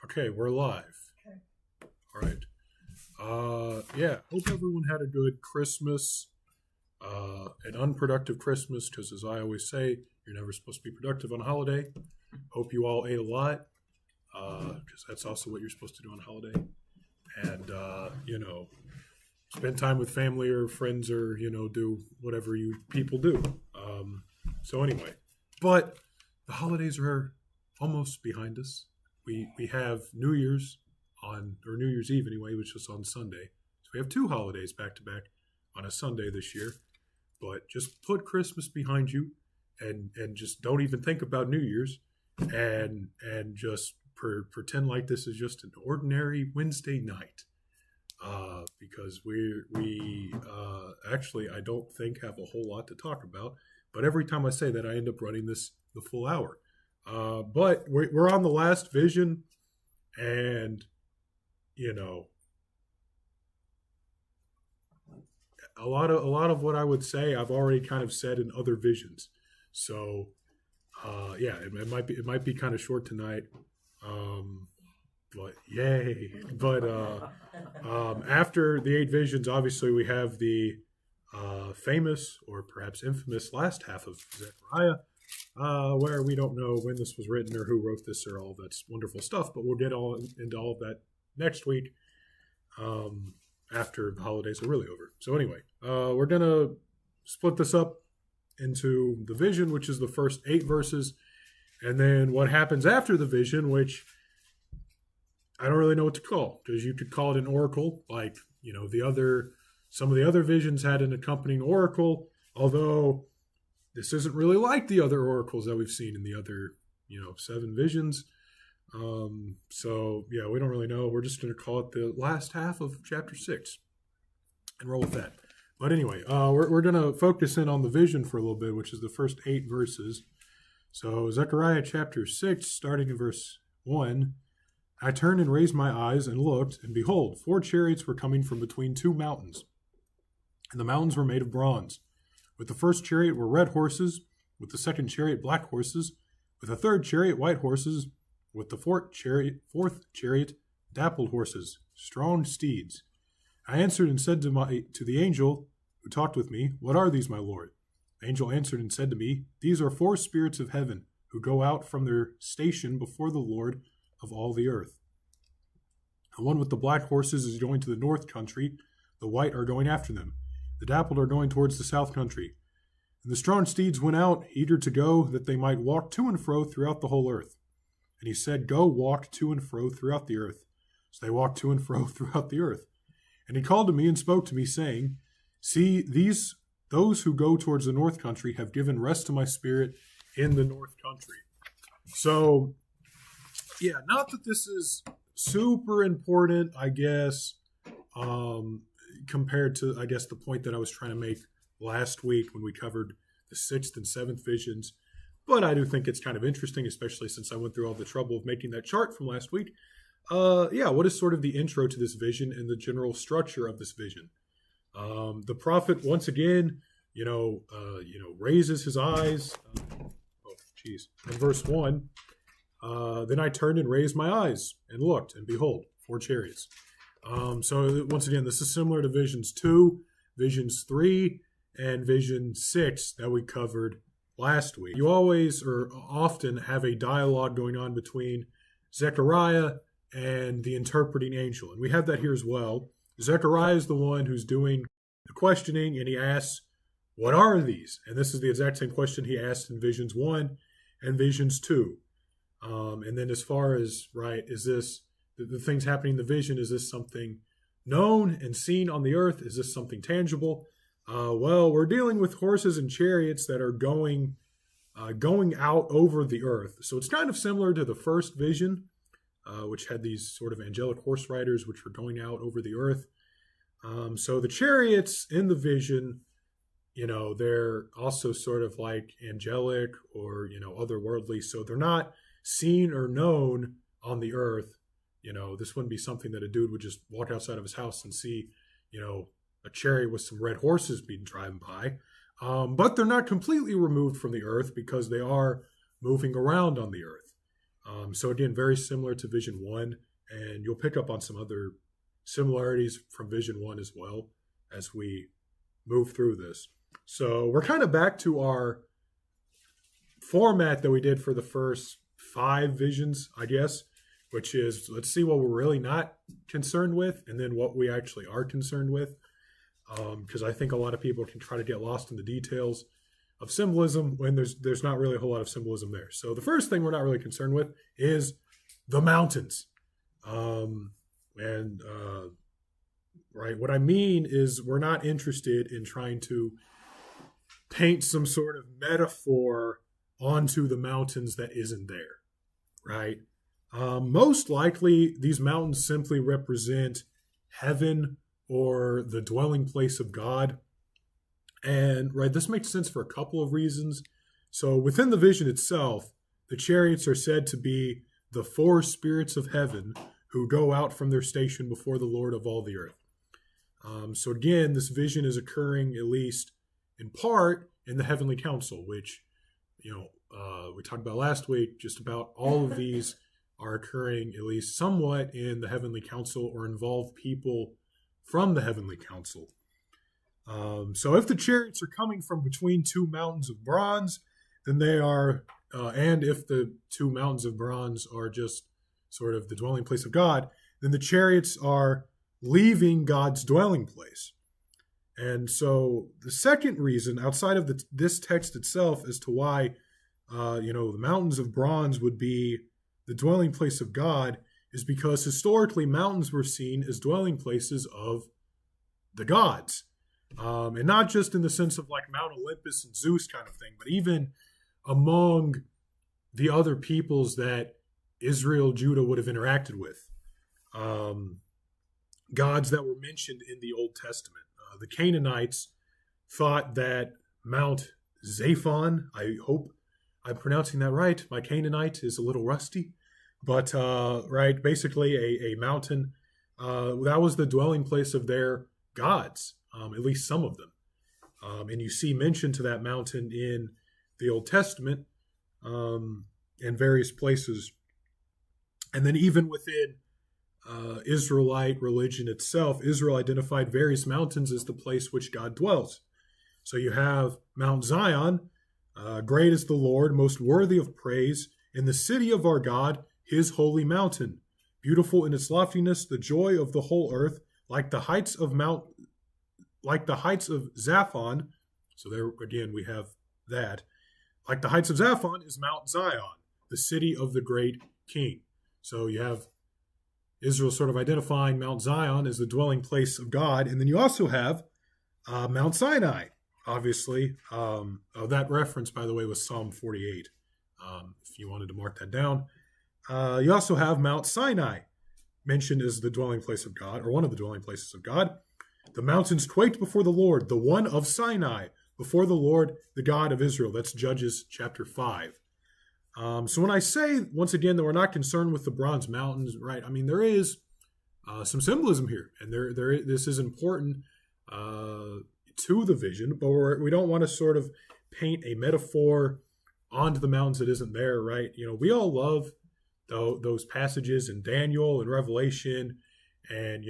Okay, we're live. Okay. All right. Yeah. Hope everyone had a good Christmas, an unproductive Christmas, because as I always say, you're never supposed to be productive on a holiday. Hope you all ate a lot, because that's also what you're supposed to do on a holiday. And spend time with family or friends, or do whatever you people do. So anyway, but the holidays are almost behind us. We have New Year's or New Year's Eve anyway, which was on Sunday. So we have two holidays back to back on a Sunday this year. But just put Christmas behind you, and just don't even think about New Year's, and just pretend like this is just an ordinary Wednesday night. Because we actually, I don't think, have a whole lot to talk about. But every time I say that, I end up running the full hour. But we're on the last vision, and a lot of what I would say I've already kind of said in other visions. So yeah, it might be kind of short tonight. But yay! But after the eight visions, obviously we have the famous, or perhaps infamous, last half of Zechariah, where we don't know when this was written or who wrote this or all that wonderful stuff. But we'll get into all of that next week, after the holidays are really over. So anyway, we're gonna split this up into the vision, which is the first 8 verses, and then what happens after the vision, which I don't really know what to call, because you could call it an oracle, like some of the other visions had an accompanying oracle, although this isn't really like the other oracles that we've seen in the other 7 visions. So yeah, we don't really know. We're just going to call it the last half of chapter 6 and roll with that. But anyway, we're going to focus in on the vision for a little bit, which is the first 8 verses. So Zechariah chapter 6, starting in verse 1. I turned and raised my eyes and looked, and behold, 4 chariots were coming from between 2 mountains, and the mountains were made of bronze. With the first chariot were red horses, with the second chariot black horses, with the third chariot white horses, with the fourth chariot dappled horses, strong steeds. I answered and said to the angel who talked with me, What are these, my Lord? The angel answered and said to me, These are 4 spirits of heaven, who go out from their station before the Lord of all the earth. The one with the black horses is going to the north country, the white are going after them, the dappled are going towards the south country. And the strong steeds went out, eager to go, that they might walk to and fro throughout the whole earth. And he said, Go walk to and fro throughout the earth. So they walked to and fro throughout the earth. And he called to me and spoke to me, saying, See, those who go towards the north country have given rest to my spirit in the north country. So yeah, not that this is super important, I guess, compared to, I guess, the point that I was trying to make last week when we covered the 6th and 7th visions. But I do think it's kind of interesting, especially since I went through all the trouble of making that chart from last week. Yeah, what is sort of the intro to this vision and the general structure of this vision? The prophet, once again, raises his eyes. In verse 1, then I turned and raised my eyes and looked, and behold, 4 chariots. So once again, this is similar to visions 2, visions 3, and vision 6 that we covered last week. You always or often have a dialogue going on between Zechariah and the interpreting angel. And we have that here as well. Zechariah is the one who's doing the questioning, and he asks, What are these? And this is the exact same question he asked in visions 1 and visions 2. And then as far as, is this, the things happening in the vision, is this something known and seen on the earth? Is this something tangible? Well, we're dealing with horses and chariots that are going out over the earth. So it's kind of similar to the first vision, which had these sort of angelic horse riders, which were going out over the earth. So the chariots in the vision, they're also sort of like angelic or, otherworldly. So they're not seen or known on the earth. This wouldn't be something that a dude would just walk outside of his house and see, a chariot with some red horses being driven by. But they're not completely removed from the earth, because they are moving around on the earth. So again, very similar to Vision 1, and you'll pick up on some other similarities from Vision 1 as well as we move through this. So we're kind of back to our format that we did for the first 5 visions, I guess, which is let's see what we're really not concerned with and then what we actually are concerned with. Because I think a lot of people can try to get lost in the details of symbolism when there's not really a whole lot of symbolism there. So the first thing we're not really concerned with is the mountains. Right, what I mean is we're not interested in trying to paint some sort of metaphor onto the mountains that isn't there, right? Most likely, these mountains simply represent heaven or the dwelling place of God. And right, this makes sense for a couple of reasons. So within the vision itself, the chariots are said to be the 4 spirits of heaven who go out from their station before the Lord of all the earth. So again, this vision is occurring at least in part in the heavenly council, which, we talked about last week. Just about all of these are occurring at least somewhat in the heavenly council or involve people from the heavenly council. So if the chariots are coming from between 2 mountains of bronze, then they are, and if the 2 mountains of bronze are just sort of the dwelling place of God, then the chariots are leaving God's dwelling place. And so the second reason, outside of this text itself, as to why, the mountains of bronze would be the dwelling place of God, is because historically mountains were seen as dwelling places of the gods. And not just in the sense of like Mount Olympus and Zeus kind of thing, but even among the other peoples that Israel, Judah would have interacted with. Gods that were mentioned in the Old Testament. The Canaanites thought that Mount Zaphon, I hope I'm pronouncing that right. My Canaanite is a little rusty. But, basically a mountain, that was the dwelling place of their gods, at least some of them. And you see mention to that mountain in the Old Testament and various places. And then even within Israelite religion itself, Israel identified various mountains as the place which God dwells. So you have Mount Zion, great is the Lord, most worthy of praise, in the city of our God, his holy mountain, beautiful in its loftiness, the joy of the whole earth, like the heights of Zaphon. So there again we have that. Like the heights of Zaphon is Mount Zion, the city of the great king. So you have Israel sort of identifying Mount Zion as the dwelling place of God. And then you also have Mount Sinai, obviously. That reference, by the way, was Psalm 48, if you wanted to mark that down. You also have Mount Sinai, mentioned as the dwelling place of God, or one of the dwelling places of God. The mountains quaked before the Lord, the one of Sinai, before the Lord, the God of Israel. That's Judges chapter 5. So when I say, once again, that we're not concerned with the bronze mountains, right, I mean, there is some symbolism here, and this is important to the vision, but we don't want to sort of paint a metaphor onto the mountains that isn't there, right? We all love those passages in Daniel and Revelation, and,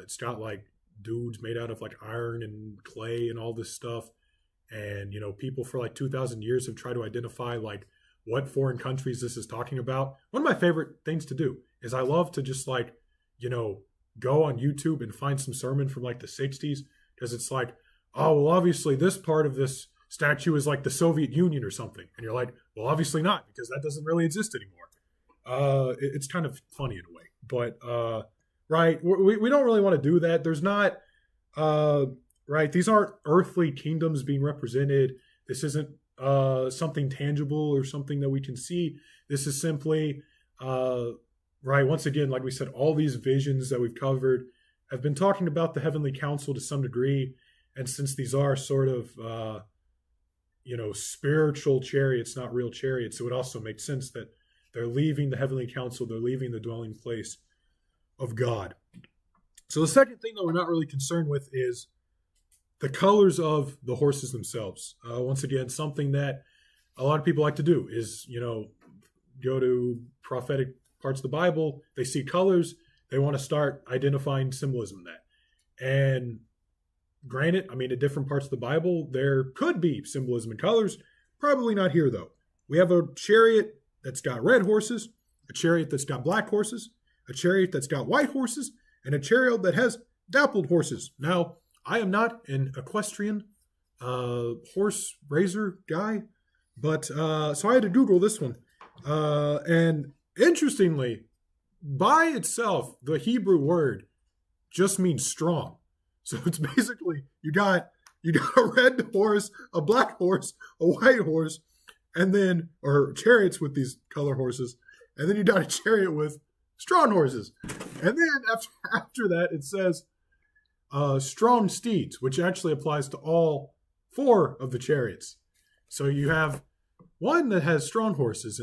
it's got like dudes made out of like iron and clay and all this stuff. And, people for like 2,000 years have tried to identify like what foreign countries this is talking about. One of my favorite things to do is I love to just like, go on YouTube and find some sermon from like the 60s, because it's like, oh, well, obviously this part of this statue is like the Soviet Union or something. And you're like, well, obviously not, because that doesn't really exist anymore. It's kind of funny in a way. But, right, we don't really want to do that. There's not... right, these aren't earthly kingdoms being represented. This isn't something tangible or something that we can see. This is simply, right, once again, like we said, all these visions that we've covered have been talking about the heavenly council to some degree. And since these are sort of, spiritual chariots, not real chariots, it would also make sense that they're leaving the heavenly council, they're leaving the dwelling place of God. So the second thing that we're not really concerned with is the colors of the horses themselves. Once again, something that a lot of people like to do is, go to prophetic parts of the Bible, they see colors, they want to start identifying symbolism in that. And granted, I mean, in different parts of the Bible, there could be symbolism in colors. Probably not here, though. We have a chariot that's got red horses, a chariot that's got black horses, a chariot that's got white horses, and a chariot that has dappled horses. Now, I am not an equestrian horse raiser guy, but so I had to Google this one. And interestingly, by itself, the Hebrew word just means strong. So it's basically you got a red horse, a black horse, a white horse, and then or chariots with these color horses, and then you got a chariot with strong horses, and then after that it says strong steeds, which actually applies to all 4 of the chariots. So you have one that has strong horses,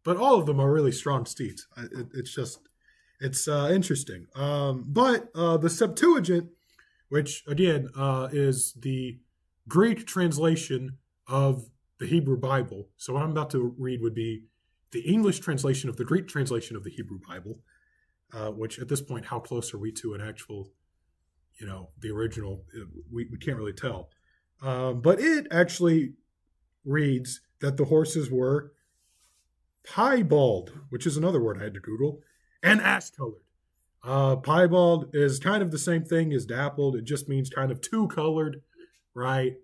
but all of them are really strong steeds. It's interesting. But the Septuagint, which again is the Greek translation of the Hebrew Bible. So what I'm about to read would be the English translation of the Greek translation of the Hebrew Bible, which at this point, how close are we to an actual, the original? We can't really tell. But it actually reads that the horses were piebald, which is another word I had to Google, and ash-colored. Piebald is kind of the same thing as dappled. It just means kind of two-colored, right?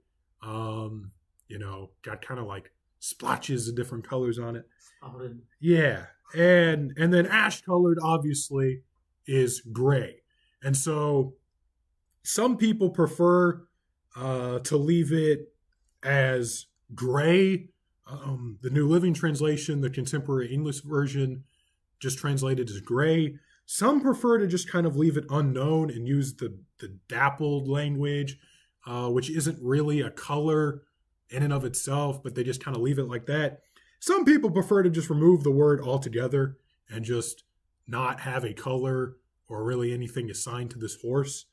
Got kind of like splotches of different colors on it. Yeah. And then ash-colored, obviously, is gray. And so some people prefer to leave it as gray. The New Living Translation, the Contemporary English Version, just translated as gray. Some prefer to just kind of leave it unknown and use the dappled language, which isn't really a color in and of itself, but they just kind of leave it like that. Some people prefer to just remove the word altogether and just not have a color or really anything assigned to this horse.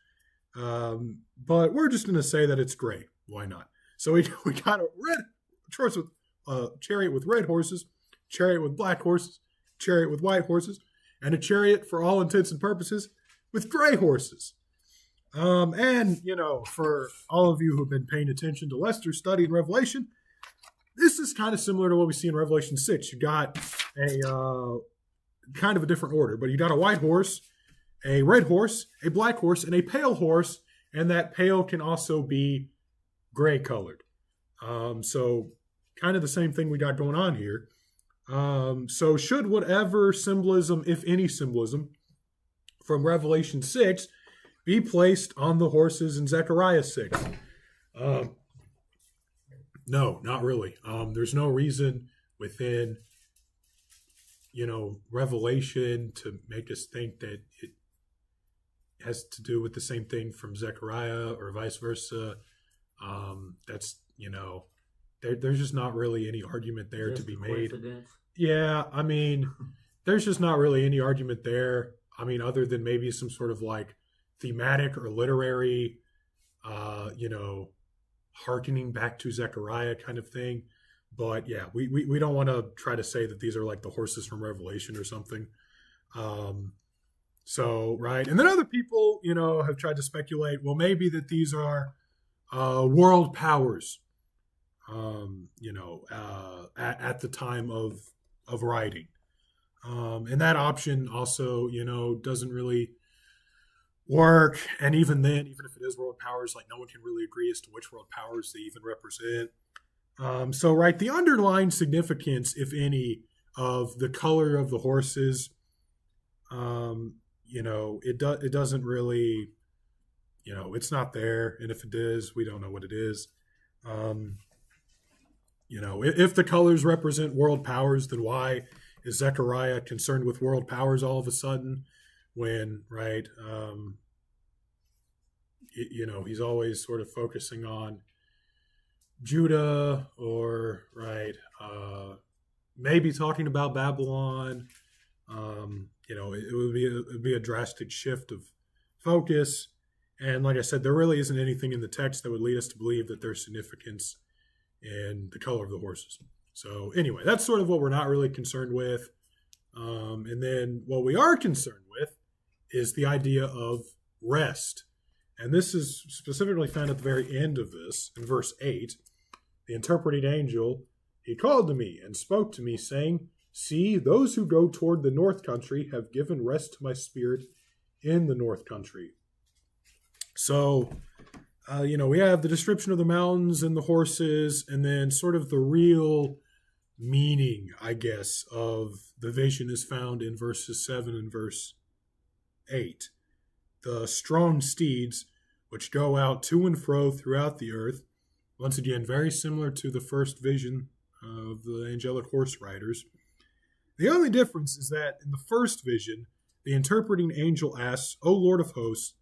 But we're just going to say that it's gray. Why not? So we got a red horse with chariot with red horses, chariot with black horses, chariot with white horses, and a chariot, for all intents and purposes, with gray horses. And, for all of you who've been paying attention to Lester's study in Revelation, this is kind of similar to what we see in Revelation 6. You got a kind of a different order, but you got a white horse, a red horse, a black horse, and a pale horse, and that pale can also be gray colored. So kind of the same thing we got going on here. So should whatever symbolism, if any symbolism, from Revelation 6 be placed on the horses in Zechariah 6? No, not really. There's no reason within, Revelation to make us think that it has to do with the same thing from Zechariah or vice versa. That's, there's just not really any argument there to be made. Yeah, I mean, there's just not really any argument there. I mean, other than maybe some sort of like thematic or literary, hearkening back to Zechariah kind of thing. But yeah, we don't want to try to say that these are like the horses from Revelation or something. Right. And then other people, have tried to speculate, well, maybe that these are world powers, at the time of writing. And that option also, doesn't really work. And even then, even if it is world powers, like no one can really agree as to which world powers they even represent. Right, the underlying significance, if any, of the color of the horses, it doesn't really, it's not there. And if it is, we don't know what it is. If the colors represent world powers, then why is Zechariah concerned with world powers all of a sudden when, right, he's always sort of focusing on Judah or, right, maybe talking about Babylon. It would be a drastic shift of focus. And like I said, there really isn't anything in the text that would lead us to believe that there's significance in the color of the horses. So anyway, that's sort of what we're not really concerned with. And then what we are concerned with is the idea of rest. And this is specifically found at the very end of this, in verse 8. The interpreting angel, he called to me and spoke to me, saying, See, those who go toward the north country have given rest to my spirit in the north country. So, we have the description of the mountains and the horses, and then sort of the real meaning, I guess, of the vision is found in verses 7 and verse 8. The strong steeds which go out to and fro throughout the earth, once again, very similar to the first vision of the angelic horse riders. The only difference is that in the first vision, the interpreting angel asks, O Lord of hosts,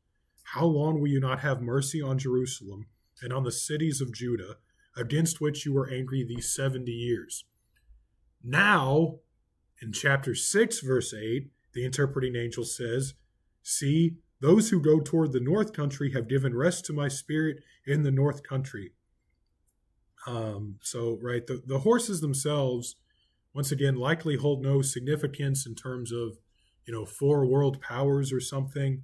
how long will you not have mercy on Jerusalem and on the cities of Judah, against which you were angry these 70 years? Now, in chapter 6, verse 8, the interpreting angel says, See, those who go toward the north country have given rest to my spirit in the north country. The horses themselves, once again, likely hold no significance in terms of, 4 world powers or something.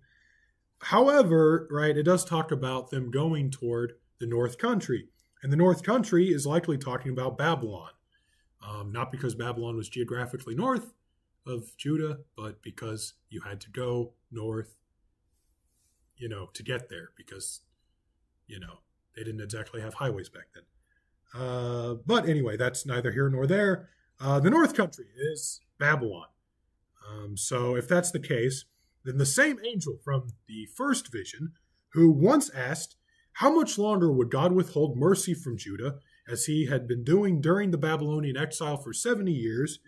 However, it does talk about them going toward the north country. And the north country is likely talking about Babylon. Not because Babylon was geographically north of Judah, but because you had to go north, to get there, because, they didn't exactly have highways back then. But anyway, that's neither here nor there. The north country is Babylon. So if that's the case, then the same angel from the first vision, who once asked, how much longer would God withhold mercy from Judah, as he had been doing during the Babylonian exile for 70 years,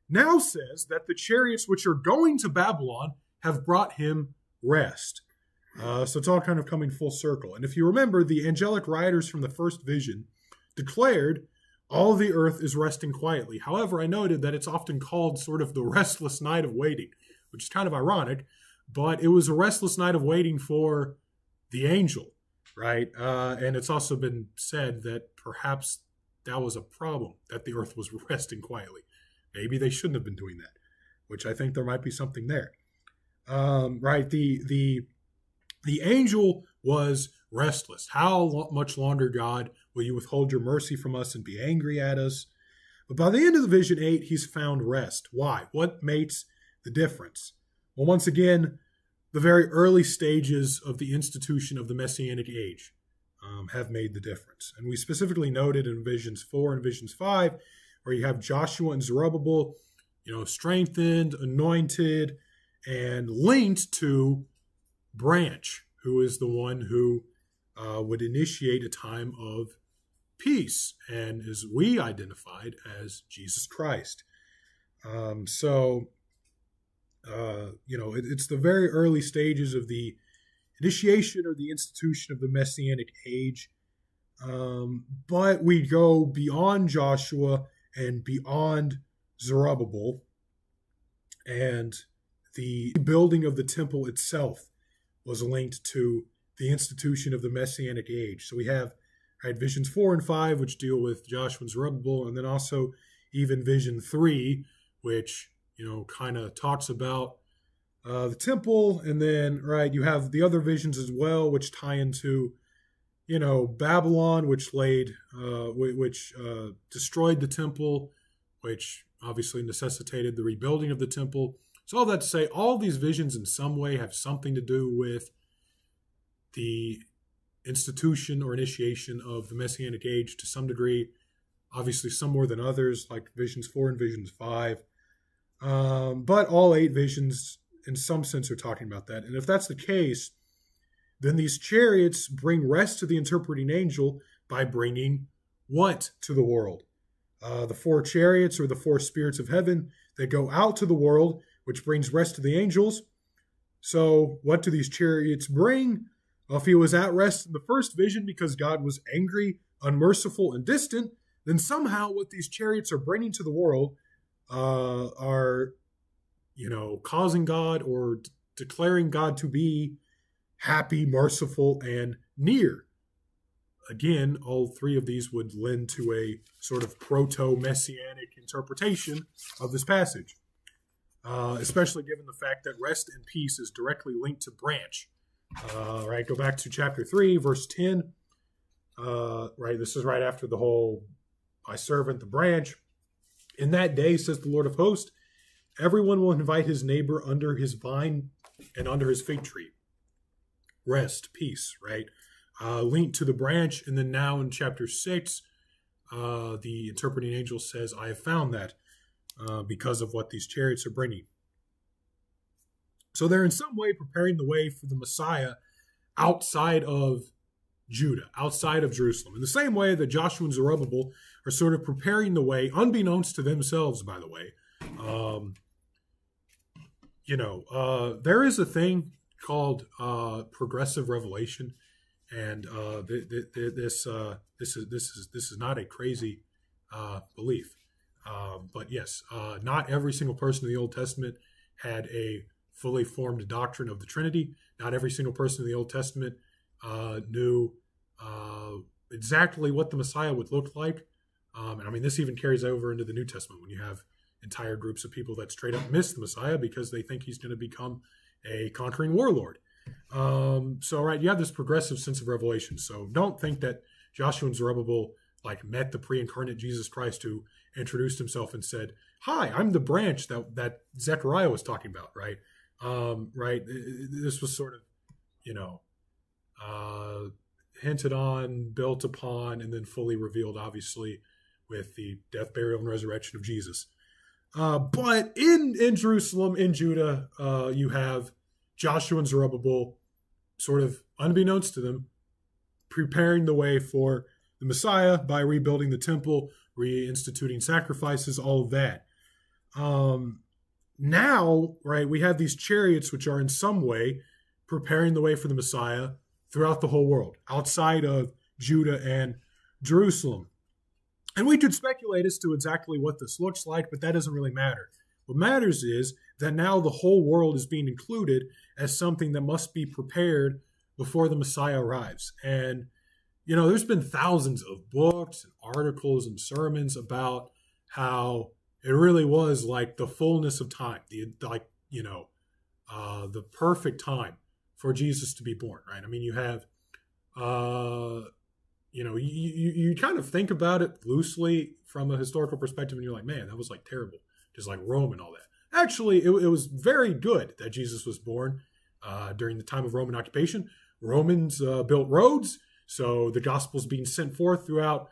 now says that the chariots which are going to Babylon have brought him rest. So it's all kind of coming full circle. And if you remember, the angelic riders from the first vision declared, all the earth is resting quietly. However, I noted that it's often called sort of the restless night of waiting, which is kind of ironic, but it was a restless night of waiting for the angel, right? And it's also been said that perhaps that was a problem, that the earth was resting quietly. Maybe they shouldn't have been doing that, which I think there might be something there. The angel was restless. How much longer, God, will you withhold your mercy from us and be angry at us? But by the end of the vision 8, he's found rest. Why? What makes the difference? Well, once again, the very early stages of the institution of the Messianic age have made the difference. And we specifically noted in visions 4 and visions 5, where you have Joshua and Zerubbabel, strengthened, anointed, and linked to Branch, who is the one who would initiate a time of peace, and as we identified as Jesus Christ. It's the very early stages of the initiation or the institution of the Messianic age. But we go beyond Joshua and beyond Zerubbabel, and the building of the temple itself was linked to the institution of the Messianic age. So we have visions 4 and 5, which deal with Joshua and Zerubbabel, and then also even vision 3, which kind of talks about the temple, and then you have the other visions as well, which tie into Babylon, which destroyed the temple, which obviously necessitated the rebuilding of the temple. So all that to say, all these visions in some way have something to do with the institution or initiation of the Messianic age to some degree. Obviously, some more than others, like visions 4 and visions 5. But all 8 visions, in some sense, are talking about that. And if that's the case, then these chariots bring rest to the interpreting angel by bringing what to the world? The 4 chariots, or the 4 spirits of heaven, that go out to the world, which brings rest to the angels. So what do these chariots bring? Well, if he was at rest in the first vision because God was angry, unmerciful, and distant, then somehow what these chariots are bringing to the world are, causing God or declaring God to be happy, merciful, and near. again, all three of these would lend to a sort of proto-messianic interpretation of this passage, especially given the fact that rest and peace is directly linked to branch. Right, go back to chapter 3, verse 10. Right, this is right after the whole "my servant, the branch." In that day, says the Lord of hosts, everyone will invite his neighbor under his vine and under his fig tree. Rest, peace, right? Linked to the branch. And then now in chapter 6, the interpreting angel says, I have found that because of what these chariots are bringing. So they're in some way preparing the way for the Messiah outside of Judah, outside of Jerusalem. In the same way that Joshua and Zerubbabel are sort of preparing the way, unbeknownst to themselves, by the way. There is a thing called progressive revelation, and this is not a crazy belief, but yes, not every single person in the Old Testament had a fully formed doctrine of the Trinity. Not every single person in the Old Testament knew exactly what the Messiah would look like. And I mean, this even carries over into the New Testament when you have entire groups of people that straight up miss the Messiah because they think he's going to become a conquering warlord. So, right, you have this progressive sense of revelation. So don't think that Joshua and Zerubbabel met the pre-incarnate Jesus Christ who introduced himself and said, "Hi, I'm the branch that Zechariah was talking about," right? Right. This was sort of, hinted on, built upon, and then fully revealed, obviously, with the death, burial, and resurrection of Jesus. But in Jerusalem, in Judah, you have Joshua and Zerubbabel, sort of unbeknownst to them, preparing the way for the Messiah by rebuilding the temple, reinstituting sacrifices, all of that. Now, right, we have these chariots which are in some way preparing the way for the Messiah throughout the whole world, outside of Judah and Jerusalem. And we could speculate as to exactly what this looks like, but that doesn't really matter. What matters is that now the whole world is being included as something that must be prepared before the Messiah arrives. And, there's been thousands of books and articles and sermons about how it really was like the fullness of time, the perfect time for Jesus to be born, right? I mean, you have, you kind of think about it loosely from a historical perspective, and you're like, man, that was terrible, just like Rome and all that. Actually, it was very good that Jesus was born during the time of Roman occupation. Romans built roads, so the gospel's being sent forth throughout,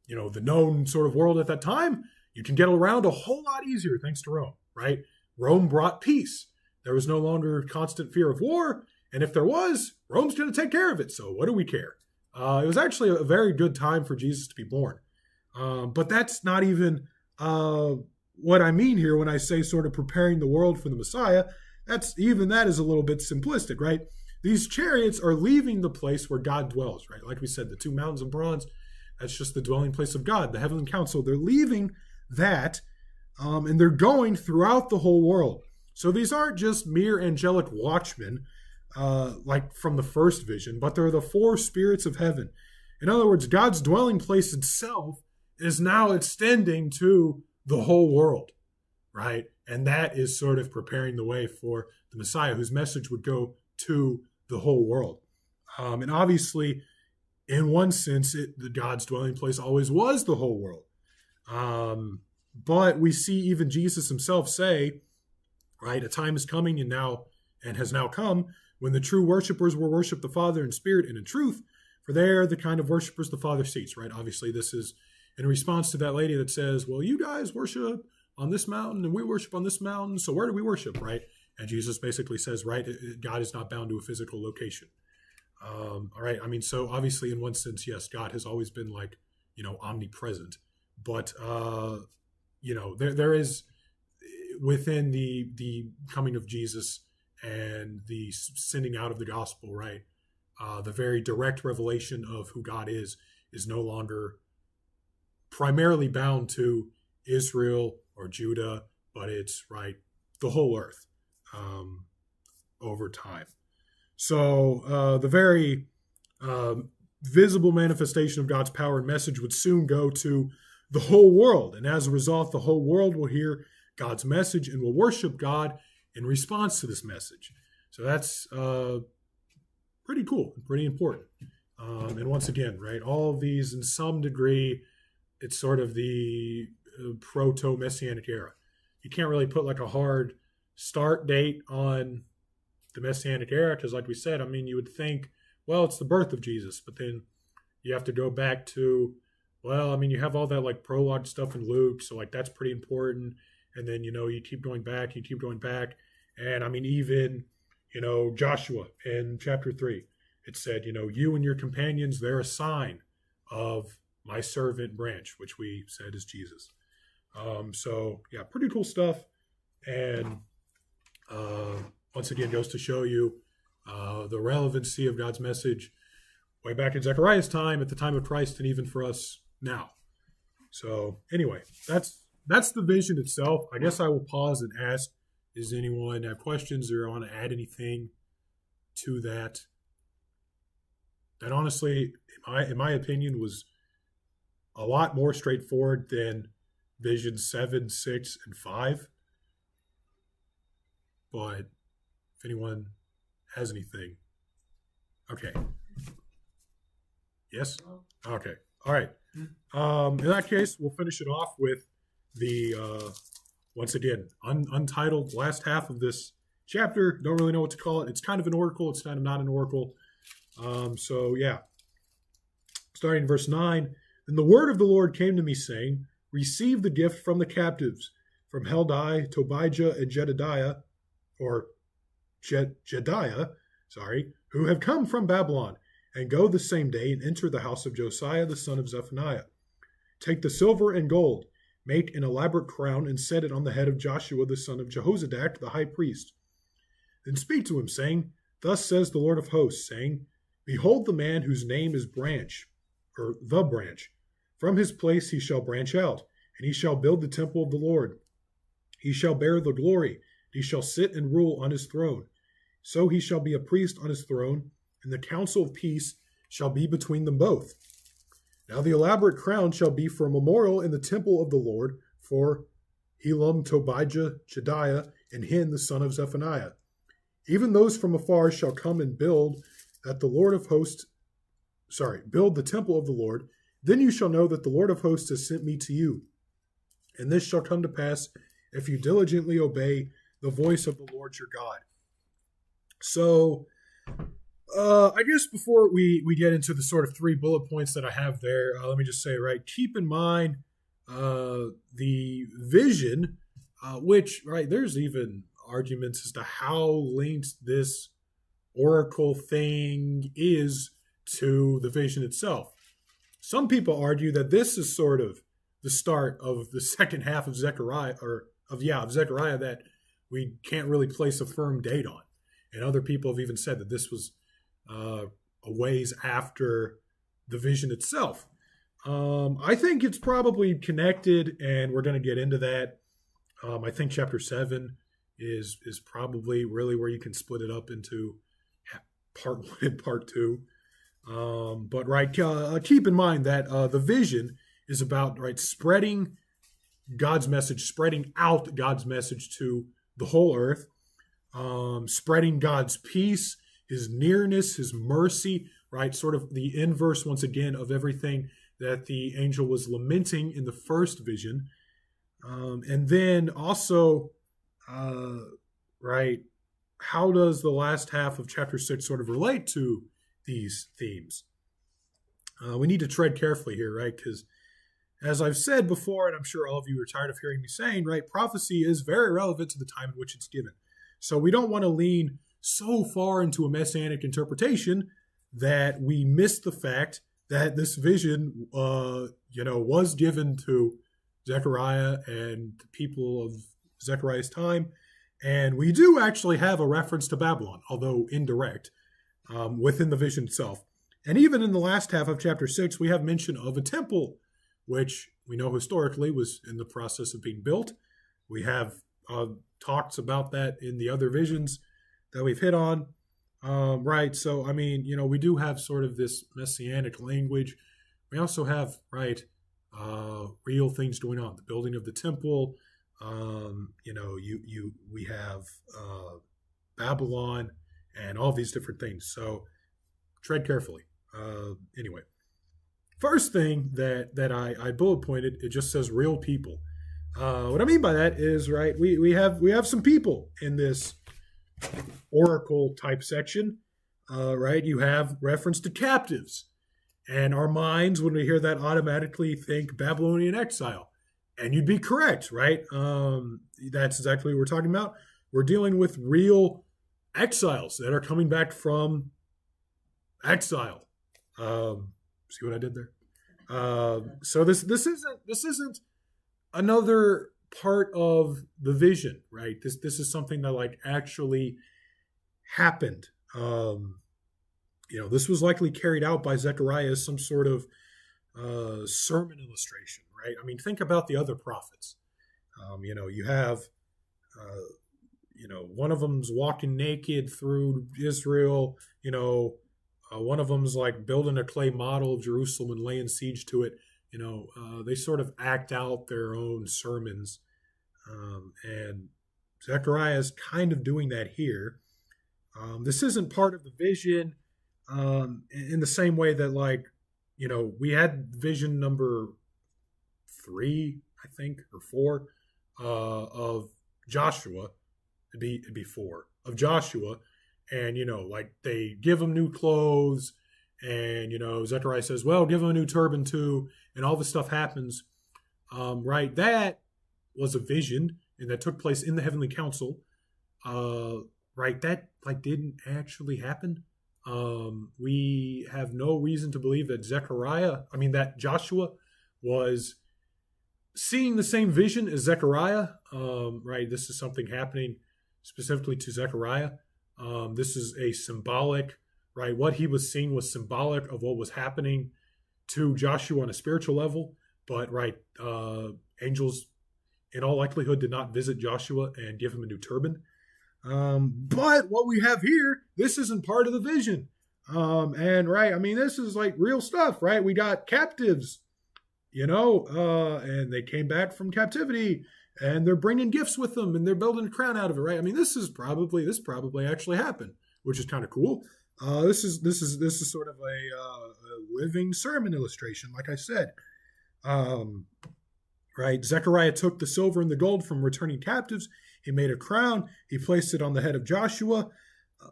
the known sort of world at that time. You can get around a whole lot easier thanks to Rome, right? Rome brought peace. There was no longer constant fear of war, and if there was, Rome's going to take care of it, so what do we care? It was actually a very good time for Jesus to be born. But that's not even what I mean here when I say sort of preparing the world for the Messiah. That is a little bit simplistic, right? These chariots are leaving the place where God dwells, right? Like we said, the two mountains of bronze, that's just the dwelling place of God, the heavenly council. They're leaving that, and they're going throughout the whole world. So these aren't just mere angelic watchmen, like from the first vision, but they're the four spirits of heaven. In other words, God's dwelling place itself is now extending to the whole world, right? And that is sort of preparing the way for the Messiah, whose message would go to the whole world. And obviously, in one sense, the God's dwelling place always was the whole world. But we see even Jesus himself say, right, a time is coming and has now come when the true worshipers will worship the Father in spirit and in truth, for they're the kind of worshipers the Father seeks, right? Obviously, this is in response to that lady that says, well, you guys worship on this mountain and we worship on this mountain, so where do we worship, right? And Jesus basically says, right, God is not bound to a physical location. All right, I mean, so obviously in one sense, yes, God has always been omnipresent, but, there is within the coming of Jesus and the sending out of the gospel, right? The very direct revelation of who God is no longer primarily bound to Israel or Judah, but it's, right, the whole earth over time. So the very visible manifestation of God's power and message would soon go to the whole world. And as a result, the whole world will hear God's message and will worship God in response to this message. So that's pretty cool, pretty important. And once again, right, all of these in some degree, it's sort of the proto-Messianic era. You can't really put like a hard start date on the Messianic era because, like we said, I mean, you would think, well, it's the birth of Jesus, but then you have to go back to, well, I mean, you have all that like prologue stuff in Luke, so like that's pretty important. And then, you keep going back, and I mean, even, Joshua in chapter 3, it said, you and your companions, they're a sign of my servant branch, which we said is Jesus. So yeah, pretty cool stuff. And once again, goes to show you the relevancy of God's message way back in Zechariah's time, at the time of Christ, and even for us now. So anyway, that's the vision itself. I guess I will pause and ask, does anyone have questions or want to add anything to that? That honestly, in my opinion, was a lot more straightforward than Vision 7, 6, and 5. But if anyone has anything. Okay. Yes? Okay. All right. In that case, we'll finish it off with the, once again, untitled last half of this chapter. Don't really know what to call it. It's kind of an oracle. It's kind of not an oracle. So, yeah. Starting in verse 9. Then the word of the Lord came to me, saying, receive the gift from the captives, from Heldai, Tobijah, and Jedediah, who have come from Babylon, and go the same day and enter the house of Josiah the son of Zephaniah. Take the silver and gold, make an elaborate crown, and set it on the head of Joshua the son of Jehozadak the high priest. Then speak to him, saying, thus says the Lord of hosts, saying, behold the man whose name is Branch, or the Branch. From his place he shall branch out, and he shall build the temple of the Lord. He shall bear the glory, he shall sit and rule on his throne. So he shall be a priest on his throne, and the council of peace shall be between them both. Now the elaborate crown shall be for a memorial in the temple of the Lord for Helam, Tobijah, Jedediah, and Hin the son of Zephaniah. Even those from afar shall come and build the temple of the Lord. Then you shall know that the Lord of hosts has sent me to you. And this shall come to pass if you diligently obey the voice of the Lord your God. So, I guess before we get into the sort of 3 bullet points that I have there, let me just say, right, keep in mind the vision, which, right, there's even arguments as to how linked this oracle thing is to the vision itself. Some people argue that this is sort of the start of the second half of Zechariah, of Zechariah, that we can't really place a firm date on. And other people have even said that this was a ways after the vision itself. I think it's probably connected, and we're going to get into that. I think chapter 7 is probably really where you can split it up into part 1 and part 2. But right, keep in mind that the vision is about, right, spreading God's message, spreading out God's message to the whole earth, spreading God's peace, his nearness, his mercy, right? Sort of the inverse, once again, of everything that the angel was lamenting in the first vision. And then also, right, how does the last half of chapter 6 sort of relate to these themes? We need to tread carefully here, right? Because as I've said before, and I'm sure all of you are tired of hearing me saying, right, prophecy is very relevant to the time in which it's given. So we don't want to lean so far into a messianic interpretation that we miss the fact that this vision, was given to Zechariah and the people of Zechariah's time. And we do actually have a reference to Babylon, although indirect, within the vision itself. And even in the last half of chapter 6, we have mention of a temple, which we know historically was in the process of being built. We have talks about that in the other visions that we've hit on. Right. So, I mean, we do have sort of this messianic language. We also have, right, real things going on. The building of the temple. We have Babylon and all these different things. So tread carefully. Anyway, first thing that I bullet pointed, it just says real people. What I mean by that is, right, we have some people in this oracle type section, right? You have reference to captives, and our minds, when we hear that, automatically think Babylonian exile, and you'd be correct, right? That's exactly what we're talking about. We're dealing with real exiles that are coming back from exile. See what I did there? So this isn't another part of the vision, right? This is something that like actually happened. This was likely carried out by Zechariah as some sort of sermon illustration, right? I mean, think about the other prophets. You have, one of them's walking naked through Israel. One of them's like building a clay model of Jerusalem and laying siege to it. They sort of act out their own sermons. And Zechariah is kind of doing that here. This isn't part of the vision in the same way that, like, we had vision number 3, I think, or 4 of Joshua. It'd be 4 of Joshua. And, like they give him new clothes. And, Zechariah says, well, give him a new turban too. And all this stuff happens. Right. That was a vision, and that took place in the heavenly council. Right. That like didn't actually happen. We have no reason to believe that that Joshua was seeing the same vision as Zechariah. Right. This is something happening specifically to Zechariah. This is a symbolic, right? What he was seeing was symbolic of what was happening to Joshua on a spiritual level. But, right, angels in all likelihood did not visit Joshua and give him a new turban. But what we have here, this isn't part of the vision. And, right, I mean, this is like real stuff, right? We got captives, and they came back from captivity. And they're bringing gifts with them, and they're building a crown out of it, right? I mean, this probably actually happened, which is kind of cool. This is sort of a living sermon illustration, like I said. Right? Zechariah took the silver and the gold from returning captives. He made a crown. He placed it on the head of Joshua,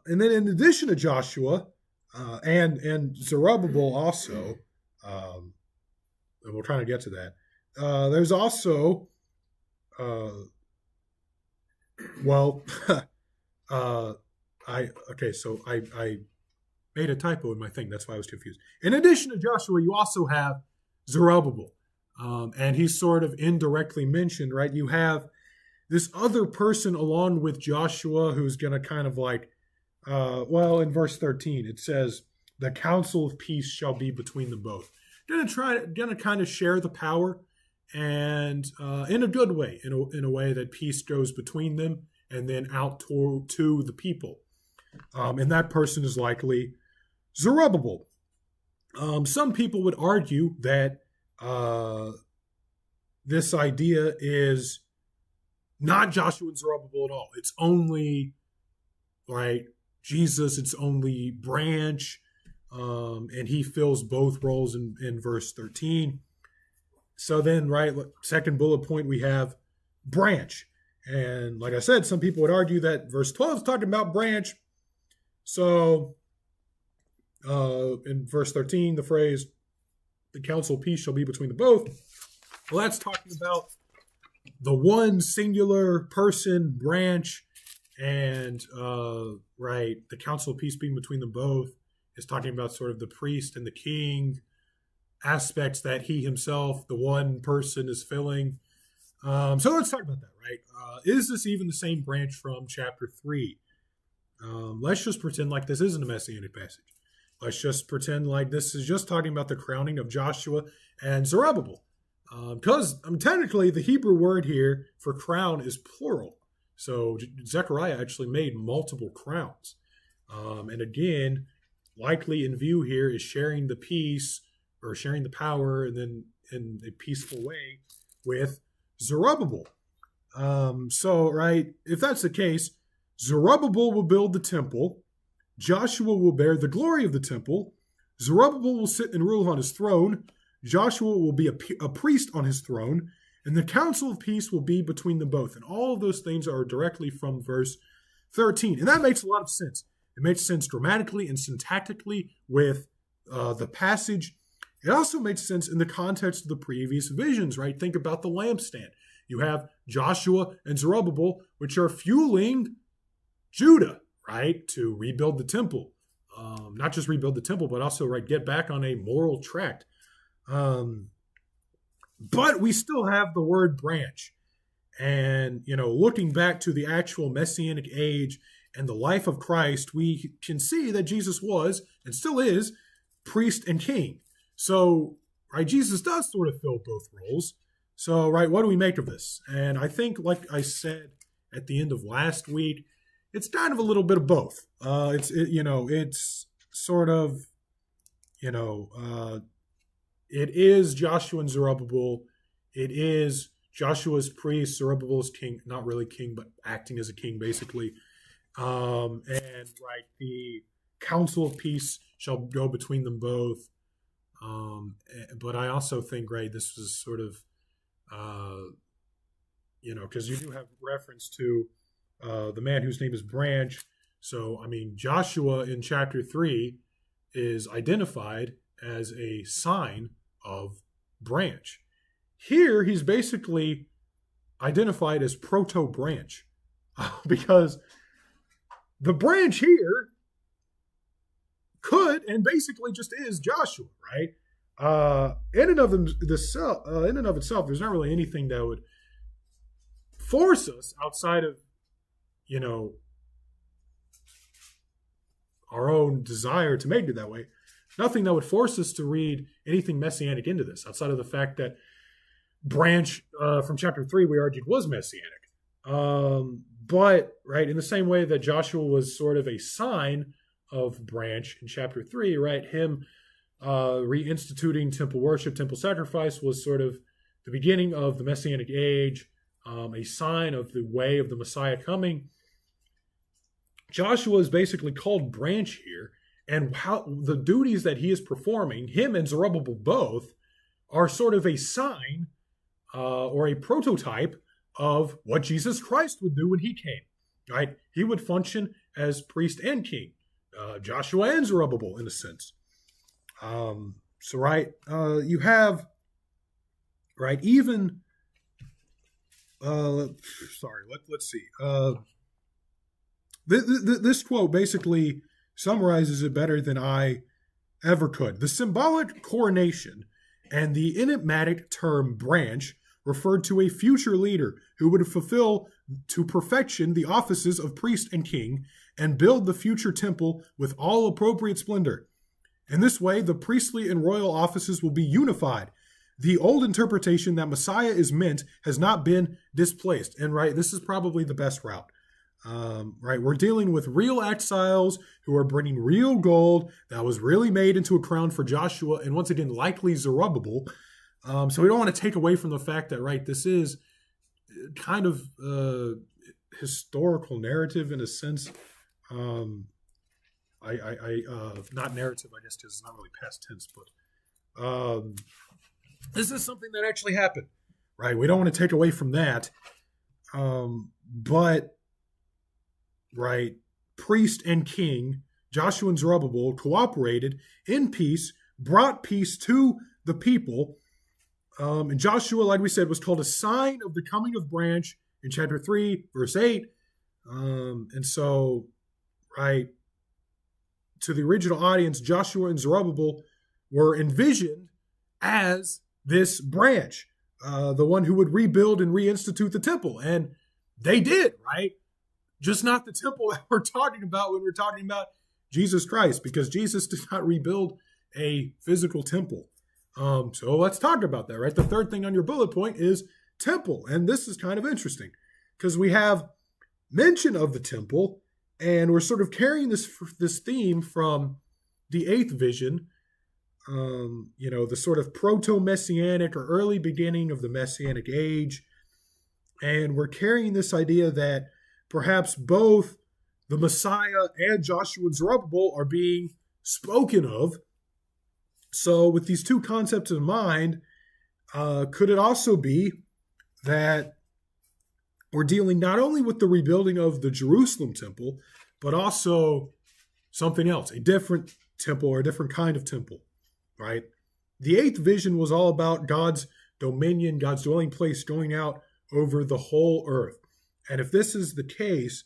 and then in addition to Joshua and Zerubbabel also, and we're trying to get to that. There's also I made a typo in my thing. That's why I was confused. In addition to Joshua, you also have Zerubbabel, and he's sort of indirectly mentioned, right? You have this other person along with Joshua who's going to kind of like, in verse 13 it says, "The counsel of peace shall be between them both." Going to kind of share the power. And in a good way, in a way that peace goes between them and then out to the people. And that person is likely Zerubbabel. Some people would argue that this idea is not Joshua and Zerubbabel at all. It's only, right, Jesus, it's only branch, and he fills both roles in verse 13. So then, right, second bullet point, we have branch. And like I said, some people would argue that verse 12 is talking about branch. So in verse 13, the phrase, "the counsel of peace shall be between the both." Well, that's talking about the one singular person, branch, and right, the counsel of peace being between them both is talking about sort of the priest and the king aspects that he himself, the one person, is filling. So let's talk about that, right? Is this even the same branch from chapter 3? Let's just pretend like this isn't a messianic passage. Let's just pretend like this is just talking about the crowning of Joshua and Zerubbabel. Because technically the Hebrew word here for crown is plural. So Zechariah actually made multiple crowns. And again, likely in view here is sharing the peace or sharing the power and then in a peaceful way with Zerubbabel. Right, if that's the case, Zerubbabel will build the temple, Joshua will bear the glory of the temple, Zerubbabel will sit and rule on his throne, Joshua will be a priest on his throne, and the council of peace will be between them both. And all of those things are directly from verse 13. And that makes a lot of sense. It makes sense grammatically and syntactically with the passage. It also makes sense in the context of the previous visions, right? Think about the lampstand. You have Joshua and Zerubbabel, which are fueling Judah, right, to rebuild the temple. Not just rebuild the temple, but also, right, get back on a moral track. But we still have the word branch. And, looking back to the actual Messianic age and the life of Christ, we can see that Jesus was and still is priest and king. So, right, Jesus does sort of fill both roles. So, right, what do we make of this? And I think, like I said at the end of last week, it's kind of a little bit of both. It's sort of, it is Joshua and Zerubbabel. It is Joshua's priest, Zerubbabel's king, not really king, but acting as a king, basically. And, right, the council of peace shall go between them both. But I also think, right, this was sort of, because you do have reference to the man whose name is Branch. So, I mean, Joshua in chapter 3 is identified as a sign of branch. Here, he's basically identified as proto-branch because the branch here could and basically just is Joshua, right? In and of itself, there's not really anything that would force us outside of, our own desire to make it that way. Nothing that would force us to read anything messianic into this, outside of the fact that branch from chapter 3 we argued was messianic. But, right, in the same way that Joshua was sort of a sign of branch in chapter 3, right, him reinstituting temple worship, temple sacrifice was sort of the beginning of the Messianic age, a sign of the way of the Messiah coming. Joshua is basically called branch here, and how the duties that he is performing, him and Zerubbabel both, are sort of a sign or a prototype of what Jesus Christ would do when he came. Right? He would function as priest and king, Joshua and Zerubbabel in a sense. You have, right, even, let's see. This quote basically summarizes it better than I ever could. The symbolic coronation and the enigmatic term branch referred to a future leader who would fulfill to perfection the offices of priest and king and build the future temple with all appropriate splendor. In this way, the priestly and royal offices will be unified. The old interpretation that Messiah is meant has not been displaced. And, right, this is probably the best route. Right, we're dealing with real exiles who are bringing real gold that was really made into a crown for Joshua and, once again, likely Zerubbabel. So we don't want to take away from the fact that, right, this is kind of historical narrative in a sense. Not narrative, I guess, because it's not really past tense, but this is something that actually happened, right? We don't want to take away from that. But, right, priest and king, Joshua and Zerubbabel, cooperated in peace, brought peace to the people. And Joshua, like we said, was called a sign of the coming of branch in chapter 3, verse 8. And so, right, to the original audience, Joshua and Zerubbabel were envisioned as this branch, the one who would rebuild and reinstitute the temple. And they did, right? Just not the temple that we're talking about when we're talking about Jesus Christ, because Jesus did not rebuild a physical temple. So let's talk about that, right? The third thing on your bullet point is temple. And this is kind of interesting because we have mention of the temple And we're sort of carrying this theme from the eighth vision, the sort of proto-messianic or early beginning of the messianic age. And we're carrying this idea that perhaps both the Messiah and Joshua and Zerubbabel are being spoken of. So with these two concepts in mind, could it also be that we're dealing not only with the rebuilding of the Jerusalem temple, but also something else, a different temple or a different kind of temple, right? The eighth vision was all about God's dominion, God's dwelling place going out over the whole earth. And if this is the case,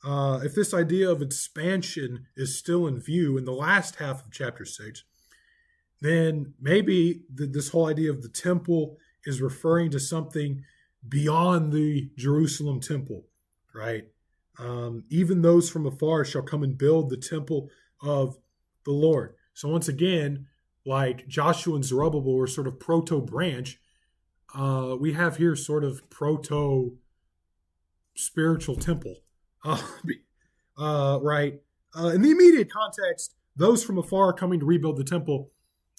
if this idea of expansion is still in view in the last half of chapter 6, then maybe this whole idea of the temple is referring to something beyond the Jerusalem temple, right? Even those from afar shall come and build the temple of the Lord. So once again, like Joshua and Zerubbabel were sort of proto-branch, we have here sort of proto-spiritual temple, right? In the immediate context, those from afar are coming to rebuild the temple,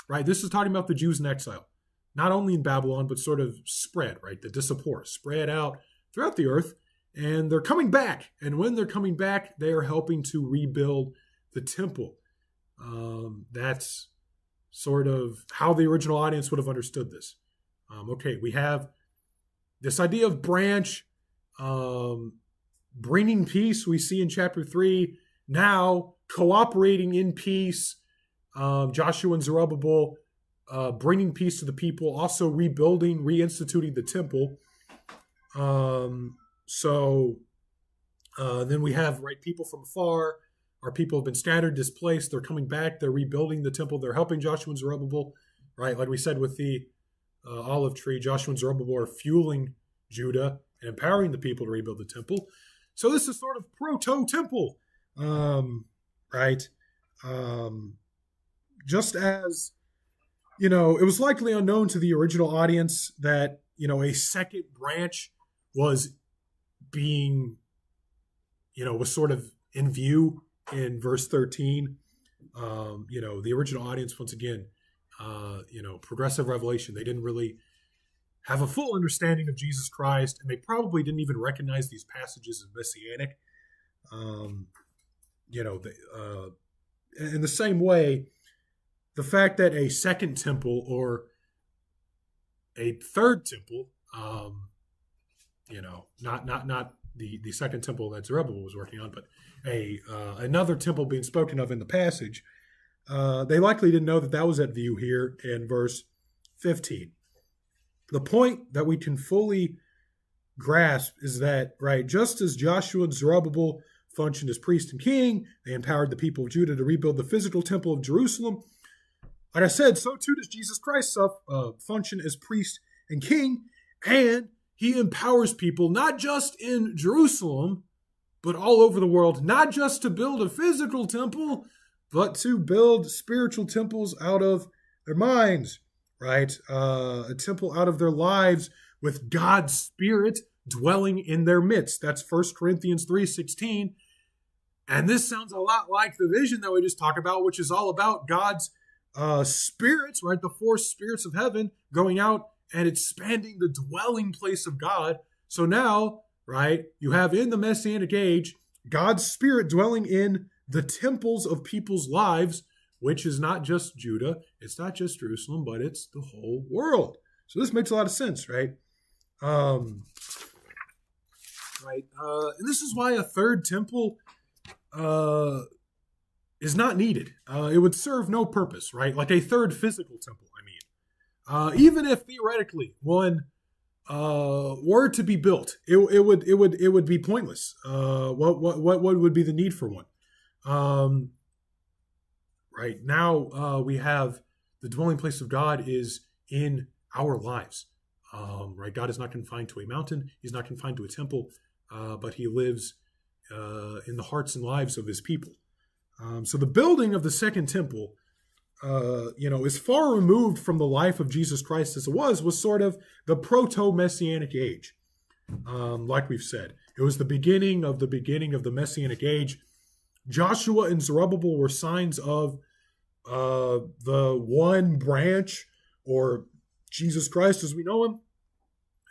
right? This is talking about the Jews in exile, not only in Babylon, but sort of spread, right? The diaspora, spread out throughout the earth, and they're coming back. And when they're coming back, they are helping to rebuild the temple. That's sort of how the original audience would have understood this. Okay, we have this idea of branch, bringing peace, we see in chapter 3, now cooperating in peace, Joshua and Zerubbabel bringing peace to the people, also rebuilding, reinstituting the temple. Then we have, right, people from afar. Our people have been scattered, displaced. They're coming back. They're rebuilding the temple. They're helping Joshua and Zerubbabel, right? Like we said with the olive tree, Joshua and Zerubbabel are fueling Judah and empowering the people to rebuild the temple. So this is sort of proto-temple, right? Just as, it was likely unknown to the original audience that, a second branch was being, was sort of in view in verse 13. The original audience, once again, progressive revelation, they didn't really have a full understanding of Jesus Christ, and they probably didn't even recognize these passages as messianic. In the same way, the fact that a second temple or a third temple, not the second temple that Zerubbabel was working on, but another temple being spoken of in the passage, they likely didn't know that was at view here in verse 15. The point that we can fully grasp is that, right, just as Joshua and Zerubbabel functioned as priest and king, they empowered the people of Judah to rebuild the physical temple of Jerusalem. Like I said, so too does Jesus Christ function as priest and king, and he empowers people not just in Jerusalem, but all over the world, not just to build a physical temple, but to build spiritual temples out of their minds, right? A temple out of their lives with God's Spirit dwelling in their midst. That's 1 Corinthians 3:16. And this sounds a lot like the vision that we just talked about, which is all about God's spirits, right? The four spirits of heaven going out and expanding the dwelling place of God. So now, right, you have in the Messianic age, God's Spirit dwelling in the temples of people's lives, which is not just Judah, it's not just Jerusalem, but it's the whole world. So this makes a lot of sense, right? And this is why a third temple is not needed. It would serve no purpose, right? Like a third physical temple, I mean. Even if theoretically one were to be built, it would be pointless. What would be the need for one? Right now, we have the dwelling place of God is in our lives. Right, God is not confined to a mountain; He's not confined to a temple, but He lives in the hearts and lives of His people. So the building of the second temple, is far removed from the life of Jesus Christ as it was sort of the proto-messianic age. Like we've said, it was the beginning of the Messianic age, Joshua and Zerubbabel were signs of the one branch, or Jesus Christ as we know him,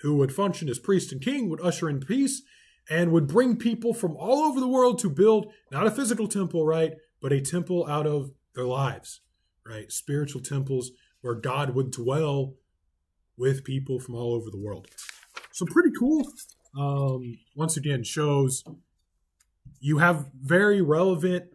who would function as priest and king, would usher in peace, and would bring people from all over the world to build not a physical temple, right, but a temple out of their lives, right? Spiritual temples where God would dwell with people from all over the world. So pretty cool. Once again, shows you have very relevant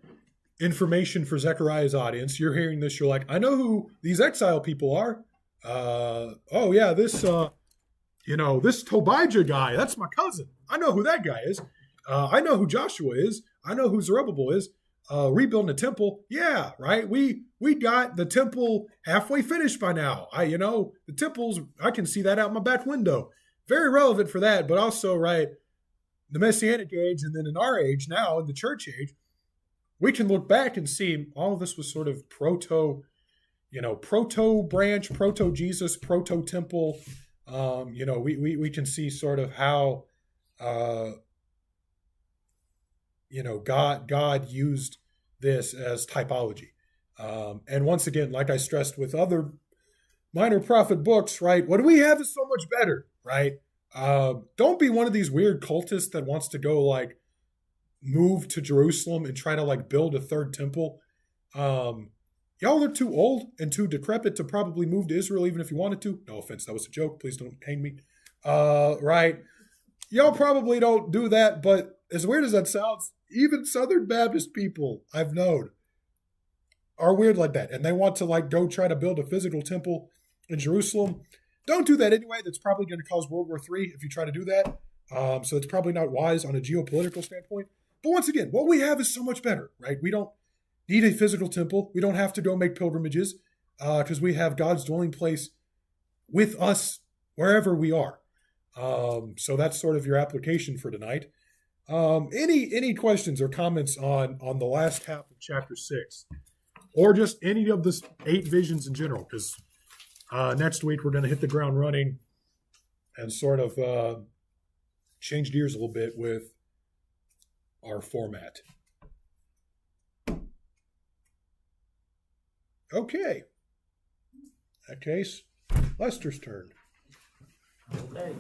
information for Zechariah's audience. You're hearing this, you're like, I know who these exile people are. Oh yeah, this Tobijah guy, that's my cousin. I know who that guy is. I know who Joshua is. I know who Zerubbabel is. Rebuilding the temple. Yeah, right. We got the temple halfway finished by now. The temples, I can see that out my back window. Very relevant for that, but also, right, the Messianic age, and then in our age now, in the church age, we can look back and see all of this was sort of proto branch, proto Jesus, proto temple. We can see sort of how God used this as typology. And once again, like I stressed with other minor prophet books, right, what we have is so much better, right? Don't be one of these weird cultists that wants to go like move to Jerusalem and try to like build a third temple. Y'all are too old and too decrepit to probably move to Israel even if you wanted to. No offense, that was a joke. Please don't hang me. Right? Y'all probably don't do that, but as weird as that sounds, even Southern Baptist people I've known are weird like that. And they want to like go try to build a physical temple in Jerusalem. Don't do that anyway. That's probably going to cause World War III if you try to do that. So it's probably not wise on a geopolitical standpoint. But once again, what we have is so much better, right? We don't need a physical temple. We don't have to go make pilgrimages because we have God's dwelling place with us wherever we are. So that's sort of your application for tonight. Any questions or comments on the last half of chapter 6, or just any of the 8 visions in general? Because next week we're going to hit the ground running and sort of change gears a little bit with our format. Okay. In that case, Lester's turn. Okay.